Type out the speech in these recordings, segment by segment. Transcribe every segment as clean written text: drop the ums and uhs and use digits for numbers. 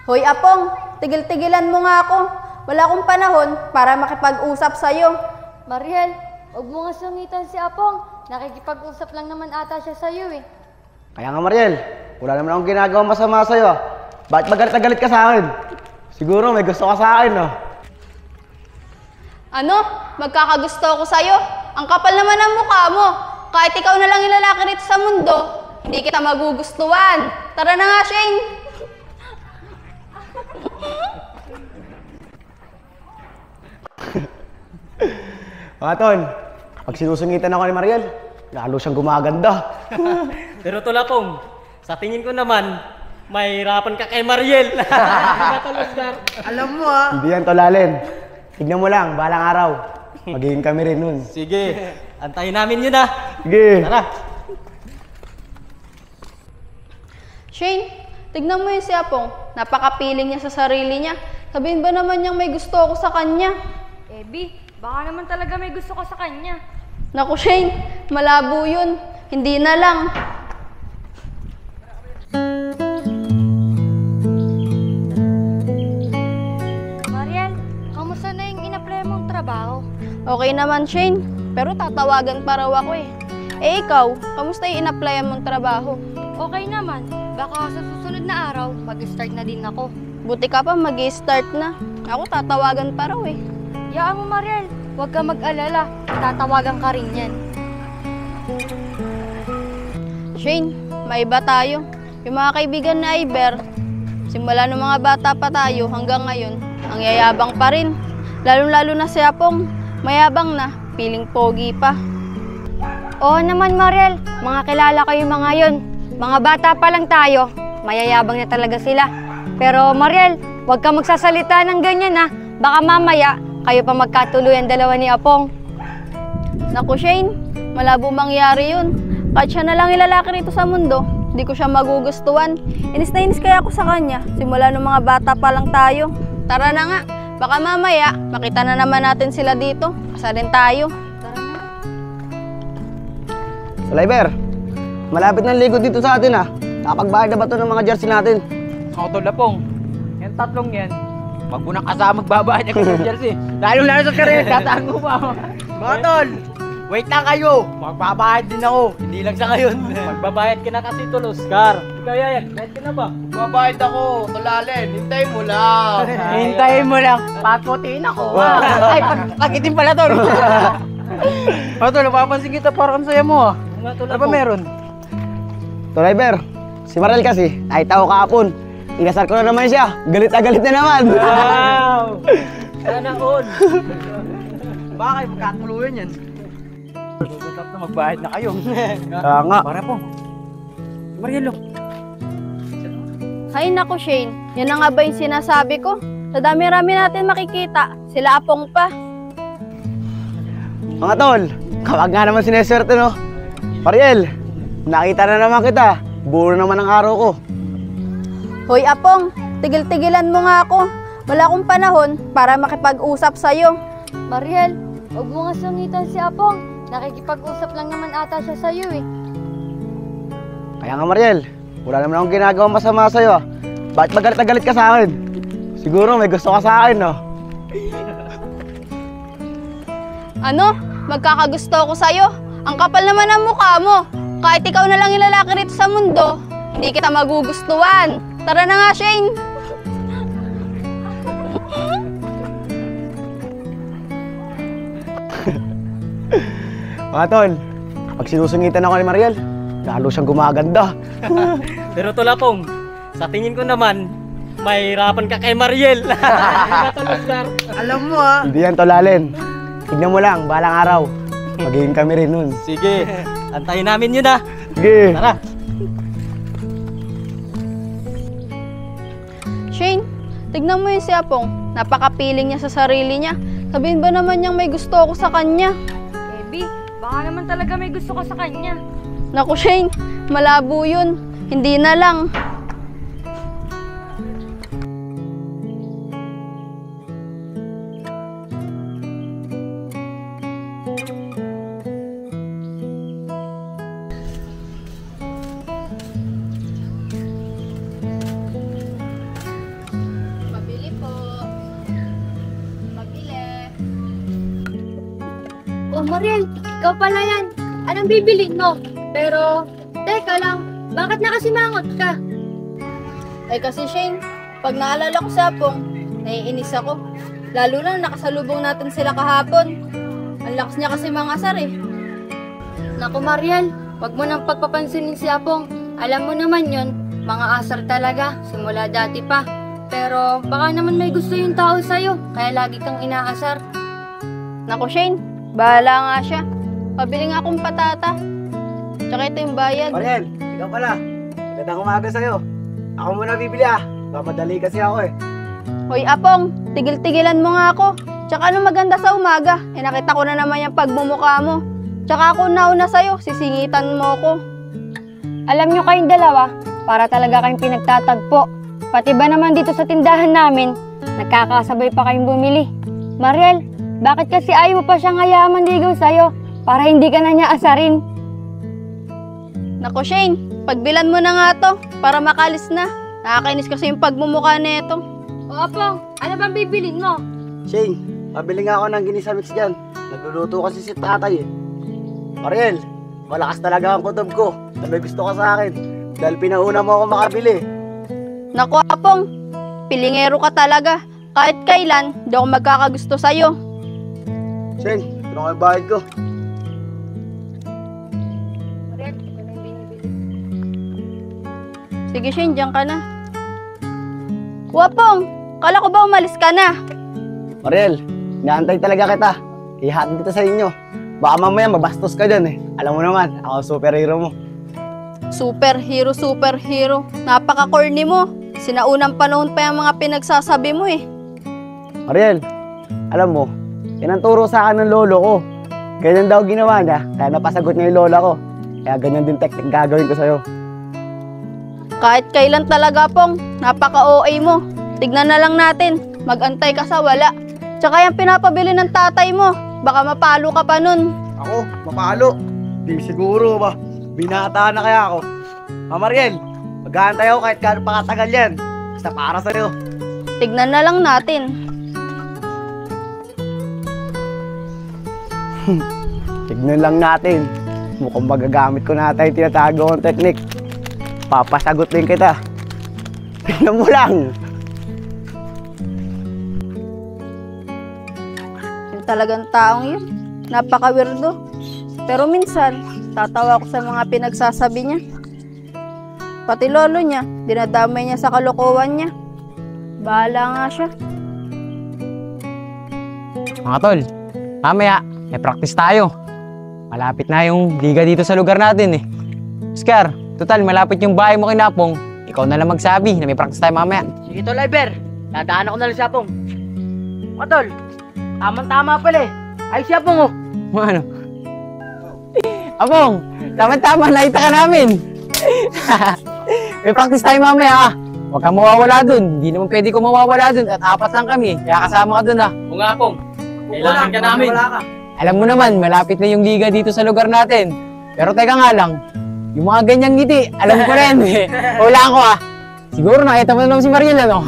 Hoy Apong, tigil-tigilan mo nga ako. Wala akong panahon para makipag-usap sa'yo. Mariel, huwag mo nga sungitan si Apong. Nakikipag-usap lang naman ata siya sa'yo eh. Kaya nga Mariel, wala naman akong ginagawang masama sa'yo ah. Bakit magalit na galit ka sa akin? Siguro may gusto ka sa akin no? Ano? Magkakagusto ako sa'yo? Ang kapal naman ng mukha mo. Kahit ikaw na lang yung lalaki rito sa mundo, hindi kita magugustuhan. Tara na nga, Shane. Mga ton, pag sinusungitan ako ni Mariel, lalo siyang gumaganda. Pero Tulapong, sa tingin ko naman, may hirapan ka kay Mariel. Alam mo ah. Hindi yan tolalin. Tignan mo lang, balang araw. Magiging kami rin nun. Sige, antayin namin yun ah. Sige. Tara. Shane, tignan mo yung si Apong. Napaka-piling niya sa sarili niya. Sabihin ba naman niyang may gusto ako sa kanya? Ebi, baka naman talaga may gusto ko sa kanya. Naku Shane, malabo yun. Hindi na lang. Mariel, kamusta na yung in-apply mong trabaho? Okay naman Shane, pero tatawagan pa raw ako eh. Eh ikaw, kamusta yung in-applyan mong trabaho? Okay naman, baka sa susunod na araw, mag-start na din ako. Buti ka pa mag-i-start na. Ako tatawagan pa raw eh. Yaan mo Mariel, huwag ka mag-alala, tatawagan ka rin yan. Shane, may iba tayo. Yung mga kaibigan na Iber, simula nung mga bata pa tayo hanggang ngayon, ang yayabang pa rin. Lalo-lalo na si Apong, mayabang na, piling pogi pa. Oo naman Mariel, mga kilala ko yung mga yun. Mga bata pa lang tayo, mayayabang na talaga sila. Pero Mariel, huwag ka magsasalita ng ganyan ha. Baka mamaya, kayo pa magkatuluyan dalawa ni Apong. Naku Shane, malabo mangyari yun. Kahit siya na lang yung lalaki rito sa mundo, hindi ko siya magugustuhan. Inis na inis kaya ako sa kanya, simula nung mga bata pa lang tayo. Tara na nga, baka mamaya, makita na naman natin sila dito. Kasalin tayo. Tara na. Saliber, malapit ng ligo dito sa atin ah. Nakapagbayad na ba ito ng mga jersey natin? Ako Tulapong, yung tatlong yan, wag mo nang kasama magbabayad ng isang jersey. Lalo sa karir, tatago pa ako. Mga tol, wait lang kayo. Magbabayad din ako, hindi lang sa ngayon. Magbabayad ka na kasi Tul Oscar. Ikaw Yayan, bayad ka na ba? Magbabayad ako, tulalin, hintayin mo lang. Hintayin mo lang, paputiin ako. Ay, pagitin pala tol. Mga tol, napapansin kita parang saya mo ah. Mga Ano ba meron? Saliber, si Mariel kasi, nakita ko kahapon. Inasar ko na naman siya. Galit na galit na naman. Wow! Sana all. Bakit? Magkatuluyan yan. Matap na magbayad na kayo. Kaya nga. Para po. Marielo. Hay naku Shane, yun na nga ba yung sinasabi ko? Sa dami-rami natin makikita, sila Apong pa. Mga tol, kapag nga naman sineswerte no. Mariel, nakita na naman kita. Buo naman ang araw ko. Hoy Apong, tigil-tigilan mo nga ako. Wala akong panahon para makipag-usap sa'yo. Mariel, huwag mo nga sungitan si Apong. Nakikipag-usap lang naman ata siya sa'yo eh. Kaya nga Mariel, wala naman akong ginagawang masama sa'yo ah. Bakit magalit na galit ka sa akin? Siguro may gusto ka sa akin no? Ano? Magkakagusto ako sa'yo? Ang kapal naman ng mukha mo. Kahit ikaw na lang yung lalaki rito sa mundo, hindi kita magugustuhan. Tara na nga, Shane. Mga tol, pag sinusungitan ako ni Mariel, lalo siyang gumaganda. Pero Tulapong, sa tingin ko naman, may hirapan ka kay Mariel. Tul Oscar. Alam mo ah. Hindi yan tolalin. Tignan mo lang, balang araw. Magiging kami rin nun. Sige, antayin namin yun ah. Sige. Tara. Shane, tignan mo yung si Apong. Napaka-piling niya sa sarili niya. Sabihin ba naman niyang may gusto ako sa kanya? Ebi, baka naman talaga may gusto ko sa kanya. Naku Shane, malabo yun. Hindi na lang. Mariel, ikaw pala yan. Anong bibilin mo? Pero, teka lang, bakit nakasimangot ka? Ay kasi Shane, pag naalala ko si Apong, naiinis ako. Lalo na nakasalubong natin sila kahapon. Ang lakas niya kasi mangasar eh. Naku Mariel, wag mo nang pagpapansinin si Apong. Alam mo naman yon, mga asar talaga, simula dati pa. Pero baka naman may gusto yung tao sa'yo, kaya lagi kang inaasar. Naku Shane, bahala nga siya. Pabili nga akong patata. Tsaka ito yung bayad. Mariel, ikaw pala. Magandang umaga sa'yo. Ako muna bibili ah. Mamadali kasi ako eh. Hoy Apong, tigil-tigilan mo nga ako. Tsaka ano maganda sa umaga? Eh nakita ko na naman yung pagmumukha mo. Tsaka ako nauna sa'yo, sisingitan mo ko. Alam nyo kayong dalawa, para talaga kayong pinagtatagpo. Pati ba naman dito sa tindahan namin, nagkakasabay pa kayong bumili. Mariel, bakit kasi ayaw mo pa siyang hayaan manligaw sa'yo para hindi ka na niya asarin? Naku Shane, pagbilan mo na nga to para makalis na. Nakakainis kasi yung pagmumukha nito. O Apong, ano bang bibilin mo? Shane, pabili nga ako ng ginisa mix dyan. Nagluluto kasi si tatay eh. Mariel, malakas talaga ang kutob ko. Na may gusto ka sa akin. Dahil pinauna mo ako makabili. Naku Apong, pilingero ka talaga. Kahit kailan, di ako magkakagusto sa'yo. Shane, ito na yung bayad ko. Mariel, ito na yung binibili. Sige Shane, diyan ka na. Wapong, kala ko ba umalis ka na? Mariel, inaantay talaga kita. Ihatid kita sa inyo. Baka mamaya mabastos ka dyan eh. Alam mo naman, ako ang superhero mo. Superhero, superhero. Napaka-corny mo. Sinaunang panahon pa yung mga pinagsasabi mo eh. Mariel, alam mo, yan ang turo sa akin ng lolo ko. Ganyan daw ginawa niya, kaya napasagot niya yung lola ko. Kaya ganyan din teknik gagawin ko sa'yo. Kahit kailan talaga Pong, napaka-OA mo. Tignan na lang natin, mag-antay ka sa wala. Tsaka yung pinapabili ng tatay mo, baka mapalo ka pa nun. Ako, mapalo. Di siguro ba? Binata na kaya ako. Mariel, mag-aantay ako kahit gaano pa katagal yan. Basta para sa'yo. Tignan na lang natin. Tignan lang natin. Mukhang magagamit ko na tayo tinatago kong teknik. Papasagot din kita. Tignan mo lang. Yung talagang taong yun, napaka-weirdo. Pero minsan, tatawa ko sa mga pinagsasabi niya. Pati lolo niya, dinadamay niya sa kalokohan niya. Bahala nga siya. Mga tol, mamaya, may practice tayo. Malapit na yung liga dito sa lugar natin eh. Oscar, total, malapit yung bahay mo kay Napong. Ikaw na lang magsabi na may practice tayo mamaya. Sige tol, Iber. Dadaan ako na lang siya pong. O tol, tamang-tama pala eh. Ay siya pong oh. Ano? Apong, tama-tama, nakita ka namin. May practice tayo mamaya ah. Huwag kang mawawala dun. Hindi naman pwede ko mawawala dun. At apat lang kami. Kaya kasama ka dun ah. O nga Pong, kailangan ka namin. Alam mo naman, malapit na yung liga dito sa lugar natin. Pero teka nga lang, yung mga ganyang ngiti, alam ko rin eh. Wala ko ah. Siguro nakita mo na naman si Mariel ano?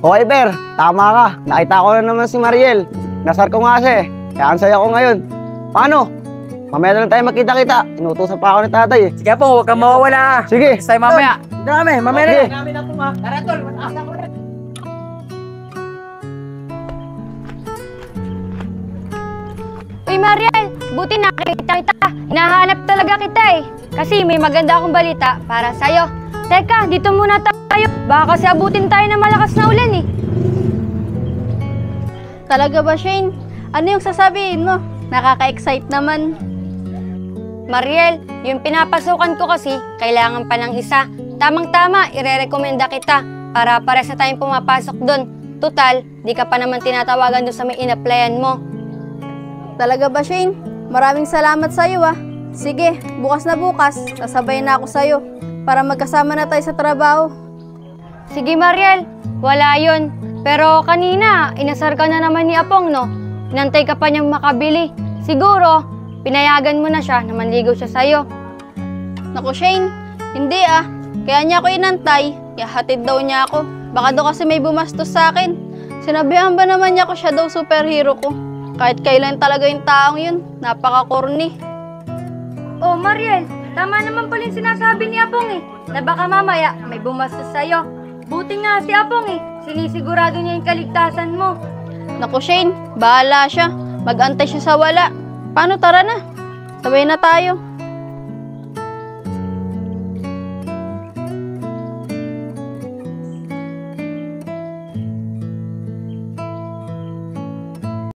Okay, Ber. Tama ka. Nakita ko na naman si Mariel. Nasar ko nga siya eh. Kaya ang saya ko ngayon. Paano? Mamaya na lang tayo makita-kita. Inutusan pa ako ni tatay eh. Sige pong, huwag kang mawawala ah. Sige. Next time mamaya. Dami, mamaya na. Okay. Namin na Pong ha. Tara tol, mataas ako rin. Uy Mariel, buti nakita kita. Hinahanap talaga kita eh. Kasi may maganda akong balita para sa'yo. Teka, dito muna tayo. Baka kasi abutin tayo ng malakas na ulan eh. Talaga ba Shane? Ano yung sasabihin mo? Nakaka-excite naman. Mariel, yung pinapasukan ko kasi, kailangan pa ng isa. Tamang-tama, ire-recommenda kita para pares na tayong pumapasok doon. Total, di ka pa naman tinatawagan doon sa may in-applyan mo. Talaga ba Shane? Maraming salamat sa'yo ah. Sige, bukas na bukas, sasabay na ako sa'yo para magkasama na tayo sa trabaho. Sige Mariel, wala yun. Pero kanina, inasar ka na naman ni Apong, no? Inantay ka pa niyang makabili. Siguro, pinayagan mo na siya na manligaw siya sa'yo. Naku Shane, hindi ah. Kaya niya ako inantay, ihatid daw niya ako. Baka daw kasi may bumastos sa akin. Sinabihan ba naman niya ako siya daw superhero ko? Kahit kailan talaga yung taong yun, napaka-corny. Oh, Mariel, tama naman pala yung sinasabi ni Apong eh, na baka mamaya may bumastos sa'yo. Buti nga si Apong eh, sinisigurado niya yung kaligtasan mo. Naku Shane, bahala siya. Mag-antay siya sa wala. Paano, tara na. Sabay na tayo.